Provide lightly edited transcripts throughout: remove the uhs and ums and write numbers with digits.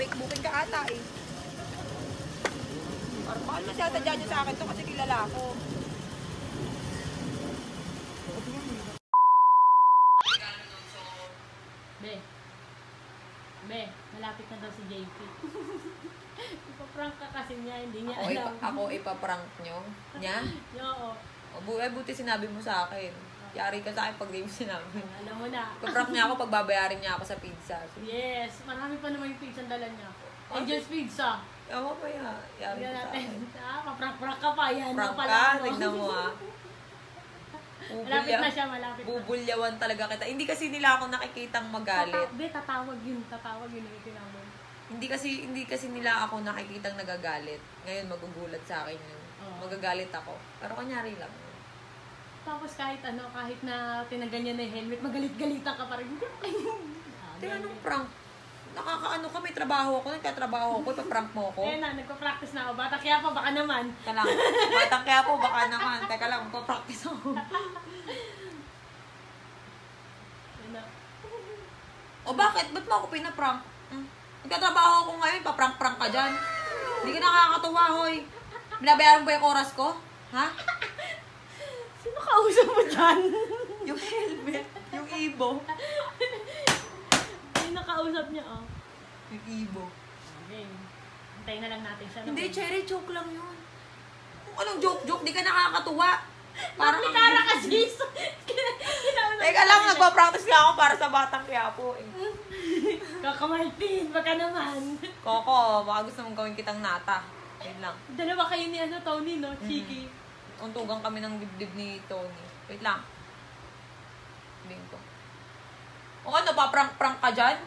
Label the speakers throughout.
Speaker 1: Fake booking ka ata eh. Parang mahal masyadadya niyo sa akin to kasi kilala ako.
Speaker 2: Be, malapit na daw si JP. Ipaprank ka kasi niya, hindi niya alam.
Speaker 1: Ako ipaprank nyo? Niya?
Speaker 2: Oo.
Speaker 1: Buti sinabi mo sa akin. Yari ka sa akin pag di mo sinabi.
Speaker 2: Alam mo na.
Speaker 1: Ipaprank niya ako pag babayarin niya ako sa pizza.
Speaker 2: Yes, marami pa naman yung pizza ang dala niya. Angel's Pizza.
Speaker 1: Ewan ko yan. Yari ka sa akin.
Speaker 2: Paprank ka pa. Yan
Speaker 1: Prank
Speaker 2: pala
Speaker 1: ka?
Speaker 2: mo.
Speaker 1: Tignan mo
Speaker 2: Malapit na siya, malapit na.
Speaker 1: Bubulyawan talaga kita. Hindi kasi nila ako nakikitang magalit.
Speaker 2: Tatawag yun yung itinamon.
Speaker 1: Hindi kasi nila ako nakikitang nagagalit. Ngayon magugulat sa akin yun. Magagalit ako. Pero kunyari lang.
Speaker 2: Tapos kahit na tinagan niya na yung helmet, magalit-galitan ka pa rin.
Speaker 1: Kaya anong prank? Nakakaano ka, may trabaho ako, nagkatrabaho ako, ipaprank mo ako.
Speaker 2: Ayan na, nagpa-practice na ako. Bata kaya pa, baka naman.
Speaker 1: Teka lang, batang kaya po, baka naman. Teka lang, magpa-practice ako. O bakit? Ba't mo ako pinaprank? Nagkatrabaho ako ngayon, paprank-prank ka dyan. Hindi ka nakakatuwa, hoy. Binabayaran ba yung oras ko? Ha?
Speaker 2: Sino kausap mo dyan?
Speaker 1: Yung helmet, yung ibo.
Speaker 2: Sino kausap niya, oh?
Speaker 1: Yung ibo.
Speaker 2: Okay. Hintayin na lang natin siya.
Speaker 1: Hindi, Cherry, joke lang yun. Kung anong joke, di ka nakakatuwa.
Speaker 2: Parang may kara ka, sis.
Speaker 1: Teka lang, nagpa-practice nga ako para sa Batang Quiapo eh.
Speaker 2: Kakamaltin, baka naman.
Speaker 1: Coco, baka gusto mong gawin kitang nata. Yun lang.
Speaker 2: Dalawa kayo ni Tony, no? Chiki.
Speaker 1: Untugan kami ng dibdib ni Tony. Wait lang. Sabihin ko. O ano, paprank-prank ka dyan?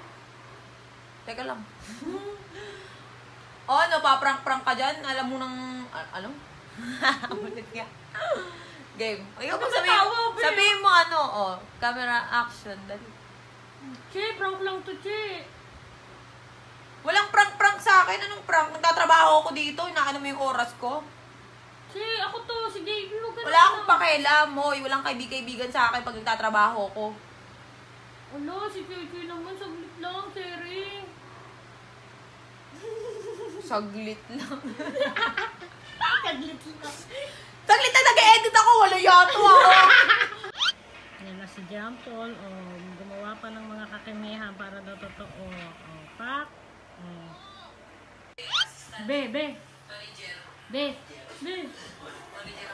Speaker 1: Teka lang. O ano, paprank-prank ka dyan? Alam mo nang... Alam? Ulit nga. Game. Ayaw mo sabihin mo ano, camera action. Dali.
Speaker 2: Che, prank lang to, Che.
Speaker 1: Walang prank-prank sa akin. Anong prank? Nagtatrabaho ako dito. Inaano mo yung oras ko.
Speaker 2: Che, ako to. Si JP, huwag ka na.
Speaker 1: Wala akong pakialam, Moy. Walang kaibigan sa akin pag nagtatrabaho ko.
Speaker 2: Wala, si Che naman. Saglit lang, Cherry.
Speaker 1: Saglit lang.
Speaker 2: Saglit lang.
Speaker 1: Saglit na nag-edit ako. Wala yato ako.
Speaker 2: Yan na si Jampol. Gumawa pa ng mga kakimehan para daw totoo. Pak. Be.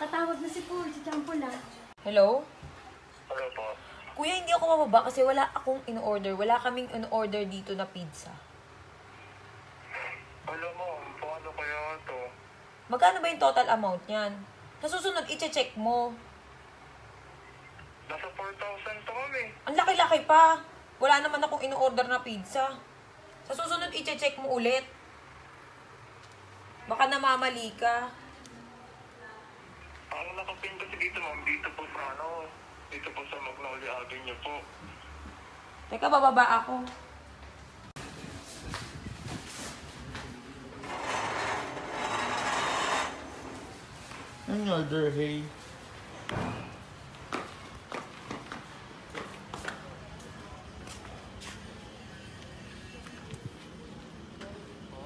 Speaker 2: Tatawag na si Paul, si Jampol ah.
Speaker 1: Hello?
Speaker 3: Hello po.
Speaker 1: Kuya, hindi ako mababa kasi wala akong in-order. Wala kaming in-order dito na pizza.
Speaker 3: Alam mo, paano kaya ito?
Speaker 1: Magkano ba yung total amount niyan? Sa susunod, i-check mo.
Speaker 3: Nasa 4,000 to kami.
Speaker 1: Ang laki-laki pa. Wala naman akong in-order na pizza. Sa susunod, i-check mo ulit. Baka namamali ka.
Speaker 3: Ang nakapin kasi dito, ma'am, dito po sa Magnolia Avenue po.
Speaker 1: Teka, bababa ako.
Speaker 4: Ang order, hey.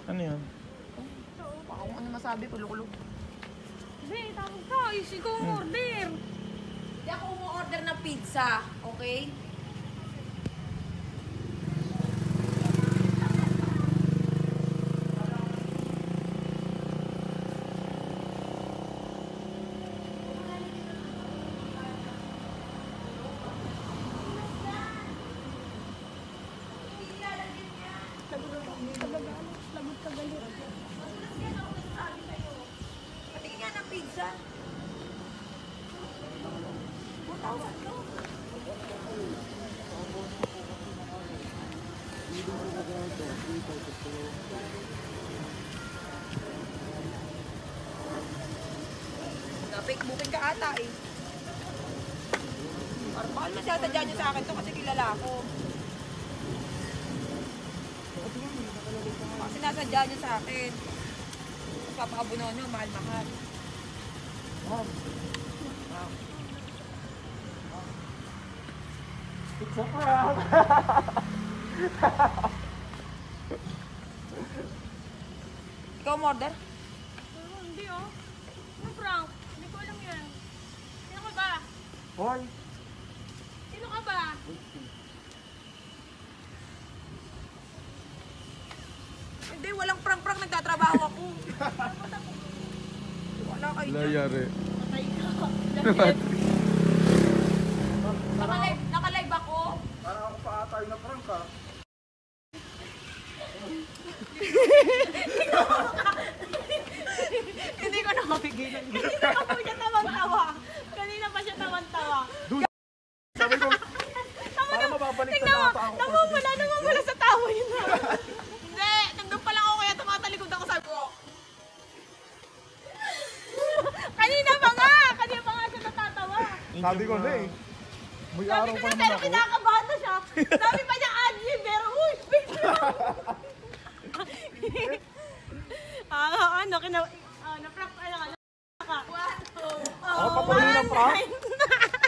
Speaker 4: Ano yun?
Speaker 1: Baka kung ano masabi, kulog-kulog.
Speaker 2: Be, tawag ka. Ikaw ang order.
Speaker 1: Hindi ako umu-order ng pizza, okay? Patingin nga ng pizza. 4,000 to. Fake booking ka ata eh. Parang mahal masyadadya niyo sa akin to kasi kilala ako. Kasi sinasadya niyo sa akin. Tapos papakabuno niyo, mahal-mahal. Wow.
Speaker 4: It's a prank!
Speaker 1: Ikaw order?
Speaker 2: Hindi oh. Ano prank? Hindi ko alam yan. Sino ka ba?
Speaker 4: Hoy!
Speaker 2: Sino ka ba?
Speaker 1: Hindi, walang prank-prank. Nagtatrabaho ako. Wala kayo dyan.
Speaker 4: Layari.
Speaker 2: Patay ka.
Speaker 1: Naka-live ako.
Speaker 5: Parang ako pa ata yung na-prank ka.
Speaker 1: Hindi ko nakapigilan.
Speaker 2: Kanina pa po siya tawang-tawa. Kanina pa siya tawang-tawa.
Speaker 5: Sabi ko, para mababalik na
Speaker 2: Tingnan mo,
Speaker 5: ata ako.
Speaker 2: namumula sa tawa yun.
Speaker 1: Hindi, nandun pa lang ako kaya tumatalikod ako sa ko.
Speaker 2: Kanina pa nga siya natatawa.
Speaker 5: Sabi ko na eh. May
Speaker 2: Sabi
Speaker 5: araw
Speaker 2: ko
Speaker 5: pa
Speaker 2: na
Speaker 5: naman
Speaker 2: pero
Speaker 5: ako.
Speaker 2: kinakabahan na siya. Sabi pa niya Adley, pero uy, wait lang. Na-prank ka.
Speaker 5: Ako papatuloy ng prank?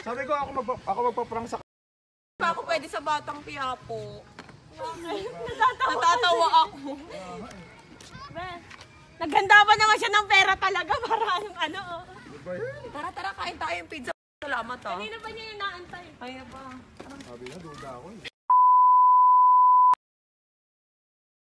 Speaker 5: Sabi ko ako magpa-prank sa
Speaker 1: Pa ako pwede sa Batang Piapo.
Speaker 2: Natatawa.
Speaker 1: Natatawa ako.
Speaker 2: Naghanda pa naman siya ng pera talaga para ano.
Speaker 1: Tara, kain tayo yung pizza. Salamat ah.
Speaker 2: Kanina pa niya yung naantay.
Speaker 1: Ay na pa.
Speaker 5: Sabi na, duda ako eh.